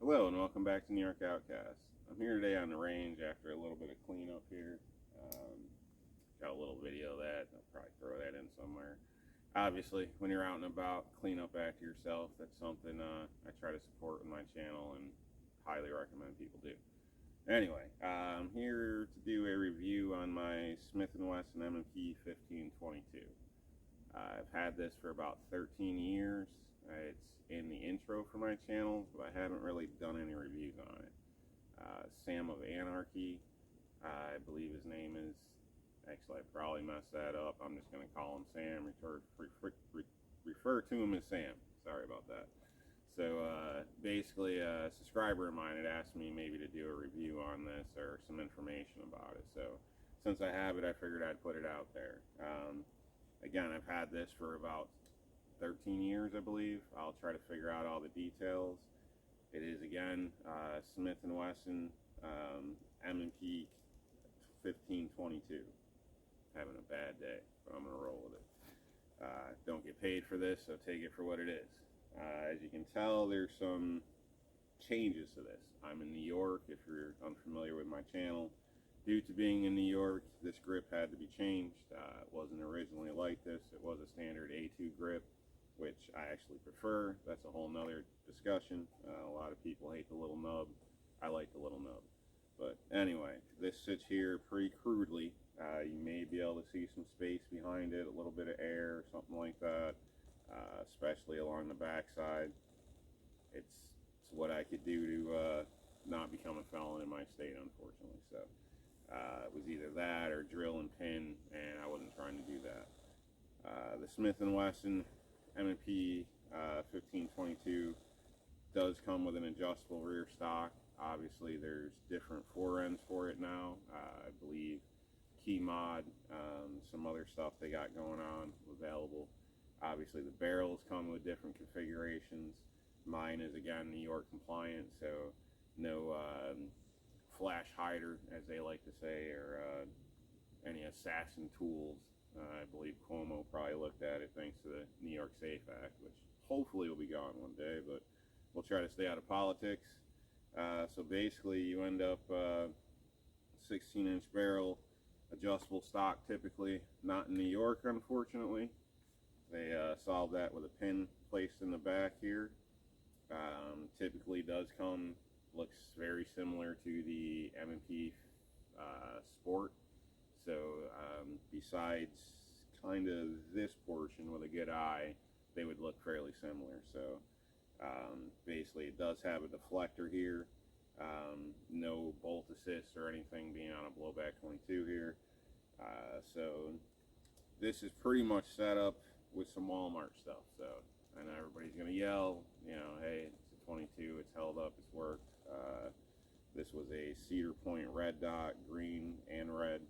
Hello and welcome back to New York Outcast. I'm here today on the range after a little bit of cleanup here. Um, got a little video of that. I'll probably throw that in somewhere. Obviously, when you're out and about, clean up after yourself. That's something I try to support with my channel and highly recommend people do. Anyway, I'm here to do a review on my Smith & Wesson M&P 1522. I've had this for about 13 years. It's in the intro for my channel, but I haven't really done any reviews on it. Sam of Anarchy, I believe his name is. Actually, I probably messed that up. I'm just going to call him Sam. Refer to him as Sam. Sorry about that. So basically, a subscriber of mine had asked me maybe to do a review on this or some information about it. So since I have it, I figured I'd put it out there. Again, I've had this for about 13 years, I believe. I'll try to figure out all the details. It is, again, Smith & Wesson M&P 1522. Having a bad day, but I'm going to roll with it. Don't get paid for this, so take it for what it is. As you can tell, there's some changes to this. I'm in New York, if you're unfamiliar with my channel. Due to being in New York, this grip had to be changed. It wasn't originally like this. It was a standard A2 grip, which I actually prefer. That's a whole nother discussion. A lot of people hate the little nub. I like the little nub. But anyway, this sits here pretty crudely. You may be able to see some space behind it, a little bit of air, something like that, especially along the backside. It's what I could do to not become a felon in my state, unfortunately. So it was either that or drill and pin, and I wasn't trying to do that. The Smith & Wesson M&P 1522 does come with an adjustable rear stock. Obviously, there's different fore ends for it now. I believe Key Mod, some other stuff they got going on available. Obviously, the barrels come with different configurations. Mine is, again, New York compliant, so no flash hider, as they like to say, or any assassin tools. I believe Cuomo probably looked at it thanks to the New York Safe Act, which hopefully will be gone one day, but we'll try to stay out of politics. So basically, you end up 16-inch barrel, adjustable stock typically, not in New York, unfortunately. They solved that with a pin placed in the back here. Typically does come, looks very similar to the M&P Sport. So besides kind of this portion with a good eye, they would look fairly similar. So basically it does have a deflector here. No bolt assist or anything being on a blowback 22 here. So this is pretty much set up with some Walmart stuff. So I know everybody's going to yell, you know, hey, it's a 22, it's held up, it's worked. This was a Cedar Point red dot, green and red,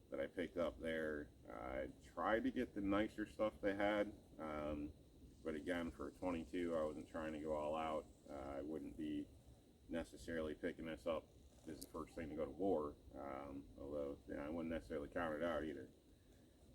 that I picked up there. I tried to get the nicer stuff they had, but again, for a 22, I wasn't trying to go all out. I wouldn't be necessarily picking this up as the first thing to go to war, although I wouldn't necessarily count it out either.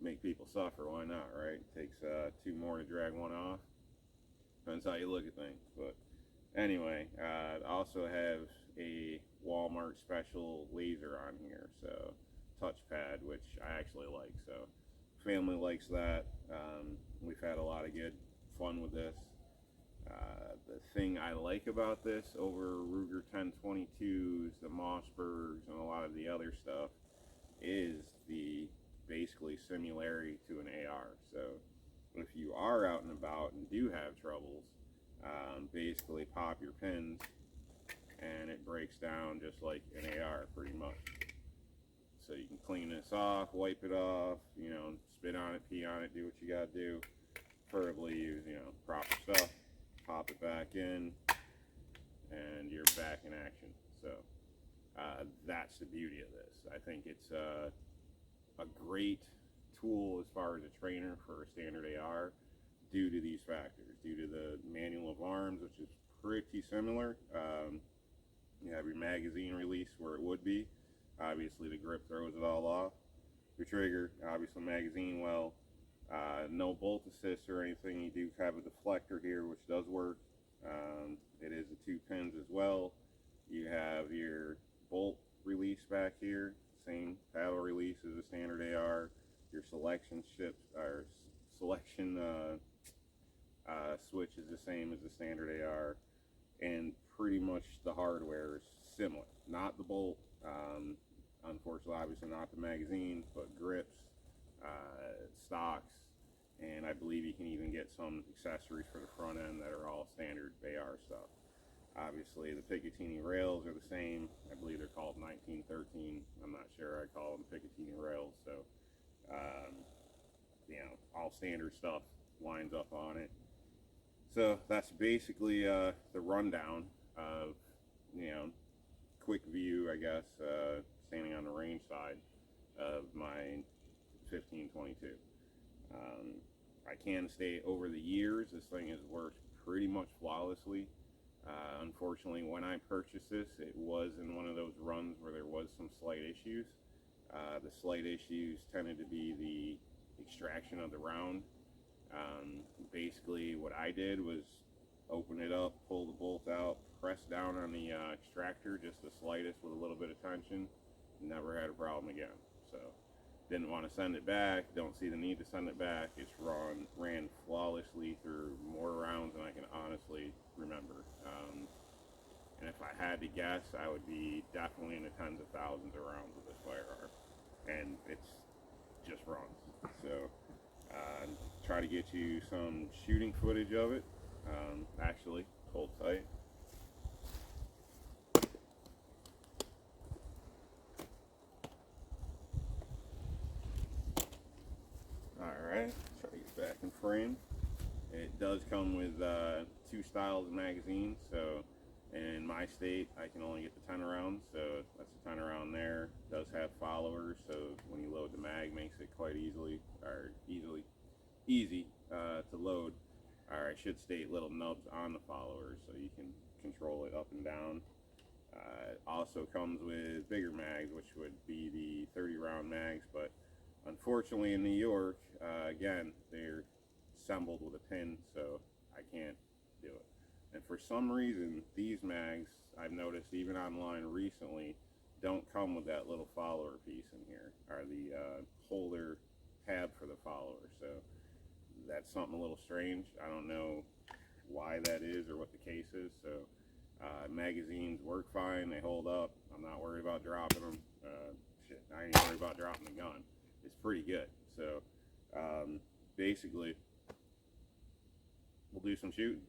Make people suffer, why not, right? It takes two more to drag one off. Depends how you look at things. But anyway, I also have a Walmart special laser on here, so touchpad, which I actually like. So family likes that. We've had a lot of good fun with this. The thing I like about this over Ruger 1022s, the Mossbergs, and a lot of the other stuff is the basically similarity to an AR. So if you are out and about and do have troubles, basically pop your pins and it breaks down just like an AR pretty much. So you can clean this off, wipe it off, you know, spit on it, pee on it, do what you gotta do. Preferably use, you know, proper stuff. Pop it back in, and you're back in action. So that's the beauty of this. I think it's a great tool as far as a trainer for a standard AR due to these factors, due to the manual of arms, which is pretty similar. You have your magazine release where it would be. Obviously, the grip throws it all off. Your trigger, obviously, magazine well. No bolt assist or anything. You do have a deflector here, which does work. It is the two pins as well. here, same paddle release as a standard AR. Your selection ships or selection switch is the same as the standard AR, and pretty much the hardware is similar. Not the bolt, unfortunately, obviously not the magazine, but grips, stocks, and I believe you can even get some accessories for the front end that are all standard AR stuff. Obviously, the Picatinny rails are the same. I believe they're called 1913. I'm not sure. I call them Picatinny rails. So, all standard stuff lines up on it. So that's basically the rundown of, quick view, I guess, standing on the range side of my 1522. I can state over the years, this thing has worked pretty much flawlessly. Unfortunately, when I purchased this, it was in one of those runs where there was some slight issues. The slight issues tended to be the extraction of the round. Basically, what I did was open it up, pull the bolt out, press down on the extractor, just the slightest with a little bit of tension. Never had a problem again. So, didn't want to send it back, don't see the need to send it back. It's ran flawlessly through more rounds than I can honestly remember. And if I had to guess, I would be definitely in the tens of thousands of rounds with this firearm. And it's just runs. So, try to get you some shooting footage of it. Actually, hold tight. Alright, try to get back in frame. It does come with 2 styles of magazines, so in my state I can only get the 10 rounds, so that's a 10 round there. It does have followers, so when you load the mag, makes it quite easy to load. Or I should state little nubs on the followers so you can control it up and down. It also comes with bigger mags, which would be the 30 round mags, but unfortunately in New York, again, they're assembled with a pin, so I can't do it. And for some reason, these mags, I've noticed even online recently, don't come with that little follower piece in here, or the holder tab for the follower. So that's something a little strange. I don't know why that is or what the case is. So magazines work fine, they hold up. I'm not worried about dropping them. I ain't worried about dropping the gun. It's pretty good. So basically, we'll do some shooting.